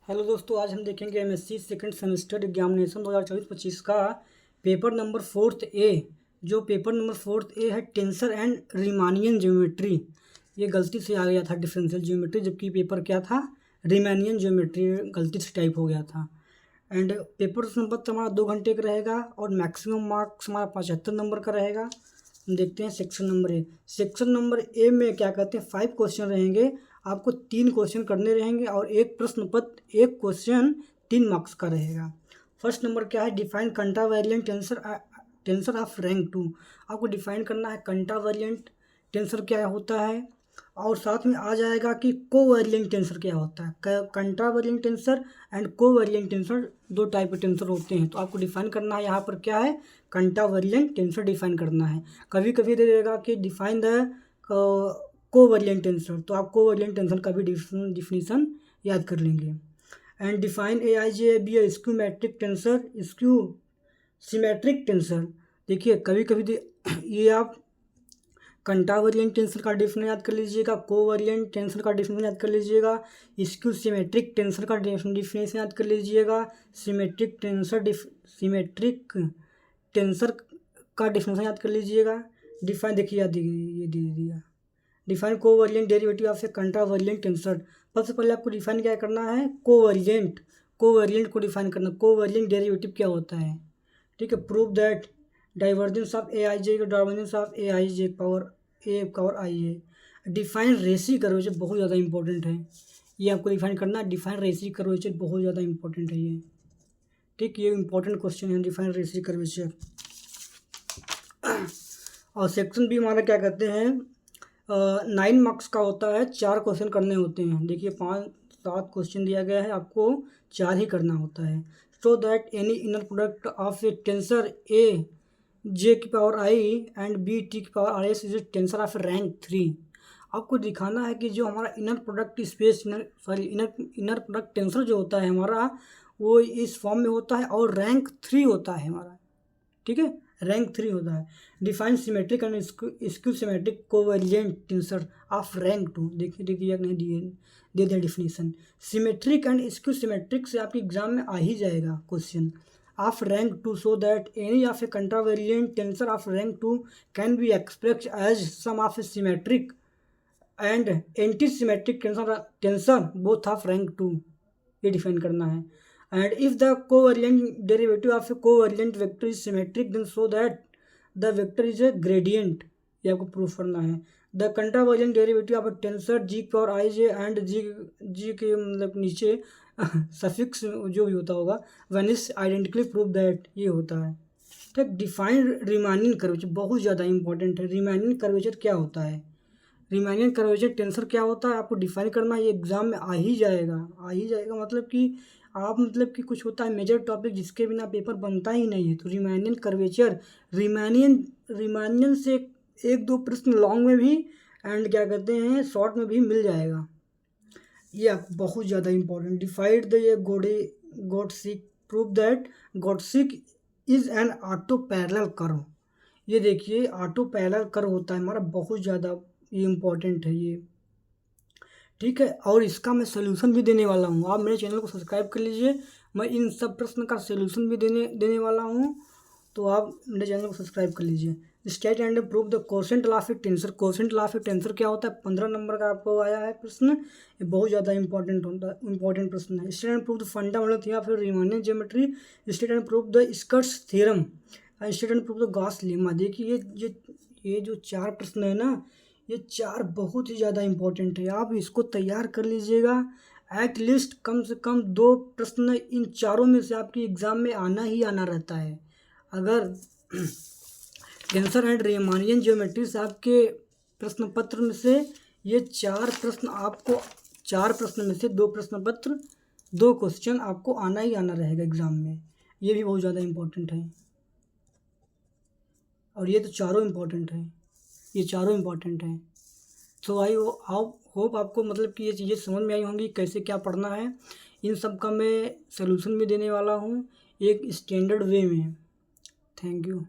Hello दोस्तों, आज हम देखेंगे एमएससी सेकंड सेमेस्टर एग्जामिनेशन 2024-25 का पेपर नंबर 4th ए। जो पेपर नंबर 4th ए है टेंसर एंड रीमानियन ज्योमेट्री। ये गलती से आ गया था डिफरेंशियल ज्योमेट्री, जबकि पेपर क्या था, रीमानियन ज्योमेट्री, गलती से टाइप हो गया था। एंड पेपर नंबर तो हमारा 2 घंटे का रहेगा और मैक्सिमम मार्क्स हमारा 75 नंबर का रहेगा। देखते हैं section number A. Section number A में क्या कहते हैं, 5 क्वेश्चन रहेंगे। आपको 3 क्वेश्चन करने रहेंगे और एक प्रश्न पत्र, एक क्वेश्चन 3 मार्क्स का रहेगा। फर्स्ट नंबर क्या है, डिफाइन कंट्रावेरिएंट टेंसर ऑफ रैंक 2। आपको डिफाइन करना है कंट्रावेरिएंट टेंसर क्या होता है, और साथ में आ जाएगा कि कोवेरिएंट टेंसर क्या होता है। Contravariant tensor and covariant tensor 2 type के टेंसर होते हैं, तो आपको डिफाइन करना है यहाँ पर क्या है, कंट्रावेरिएंट टेंसर डिफाइन करना है। कभी कभी दे देगा कि डिफाइन द कोवेरिएंट टेंसर, तो आप कोवेरिएंट टेंसर का भी डिफिनीशन याद कर लेंगे। And define AIJ be a skew symmetric tensor, skew symmetric tensor. देखिए कभी कभी ये आप कंट्रावेरिएंट टेंसर का डिफिनेशन याद कर लीजिएगा, कोवेरिएंट टेंसर का डिफिनेशन याद कर लीजिएगा, स्क्यू सिमेट्रिक टेंसर का डिफिनेशन याद कर लीजिएगा, सिमेट्रिक टेंसर का डिफिनेशन याद कर लीजिएगा। डिफाइन देखिए याद ये दे दिया, define covariant derivative of a contravariant tensor. सबसे पहले आपको डिफाइन क्या करना है, कोवेरिएंट को डिफाइन करना, कोवेरिएंट डेरिवेटिव क्या होता है, ठीक है। Prove that divergence of AIJ का divergence of AIJ power IA। Define रेसी कर्वेचर बहुत ज़्यादा इंपॉर्टेंट है, ये आपको डिफाइन करना है। डिफाइन रेसी कर्वेचर बहुत ज़्यादा इंपॉर्टेंट है ये, ठीक, ये इंपॉर्टेंट क्वेश्चन है डिफाइन रेसी कर्वेचर। और सेक्शन भी हमारा क्या कहते हैं, 9 मार्क्स का होता है, 4 क्वेश्चन करने होते हैं। देखिए 5-7 क्वेश्चन दिया गया है, आपको 4 ही करना होता है। सो that any inner product of A tensor AJ की पावर I एंड BT की power RS is a tensor of rank 3। आपको दिखाना है कि जो हमारा inner product space inner product tensor जो होता है हमारा, वो इस फॉर्म में होता है और रैंक 3 होता है हमारा, ठीक है, रैंक 3 होता है। Define symmetric and skew symmetric covariant tensor of rank 2। देखिए नहीं दे दिया definition. Symmetric and skew symmetric से आपके एग्जाम में आ ही जाएगा question. Of rank 2 so that any of a contravariant tensor of rank 2 can be expressed as sum of a symmetric and anti symmetric tensor both of rank 2। ये define करना है। And if the covariant derivative of a covariant vector is symmetric, then show that the vector is a gradient। ये आपको proof करना है। The contravariant derivative of a tensor G की power IJ and G के मतलब नीचे suffix जो भी होता होगा वनिश आइडेंटिकली प्रूव दैट, ये होता है, ठीक। डिफाइन रीमानियन कर्वेचर बहुत ज़्यादा इंपॉर्टेंट है। रीमानियन कर्वेचर क्या होता है, रीमानियन कर्वेचर टेंसर क्या होता है, आपको डिफाइन करना है। ये एग्जाम में आ ही जाएगा मतलब कि आप मतलब कि कुछ होता है मेजर टॉपिक जिसके बिना पेपर बनता ही नहीं है, तो रीमानियन कर्वेचर, रीमानियन से 1-2 प्रश्न लॉन्ग में भी एंड क्या कहते हैं शॉर्ट में भी मिल जाएगा। ये बहुत ज़्यादा important. Defined the geodesic, prove that geodesic is an auto parallel curve. ये देखिए ऑटो पैरेलल कर्व होता है हमारा, बहुत ज़्यादा ये इम्पोर्टेंट है ये, ठीक है। और इसका मैं सोल्यूशन भी देने वाला हूँ, आप मेरे चैनल को सब्सक्राइब कर लीजिए, मैं इन सब प्रश्न का सोल्यूशन भी देने वाला हूँ, तो आप मेरे चैनल को सब्सक्राइब कर लीजिए। State and prove the quotient law of A tensor. Quotient law of A tensor क्या होता है, 15 नंबर का आपको आया है प्रश्न, ये बहुत ज़्यादा इंपॉर्टेंट प्रश्न है। State and prove the fundamental theorem of Riemannian geometry. State and prove the Schur's theorem. State and prove the Gauss lemma. देखिए ये जो 4 प्रश्न है ना, ये 4 बहुत ही ज़्यादा इंपॉर्टेंट है, आप इसको तैयार कर लीजिएगा। एट लीस्ट कम से कम 2 प्रश्न इन 4 में से आपके एग्ज़ाम में आना ही आना रहता है। अगर टेंसर एंड रीमानियन ज्योमेट्री से आपके प्रश्न पत्र में से ये 4 प्रश्न आपको, 4 प्रश्न में से 2 प्रश्न पत्र, 2 क्वेश्चन आपको आना ही आना रहेगा एग्ज़ाम में, ये भी बहुत ज़्यादा इंपॉर्टेंट है। और ये तो चारों इम्पोर्टेंट हैं, ये चारों इम्पॉर्टेंट हैं। तो आई होप आपको मतलब कि ये चीज़ें समझ में आई होंगी कैसे क्या पढ़ना है। इन सब का मैं सलूशन भी देने वाला हूँ एक स्टैंडर्ड वे में। Thank you.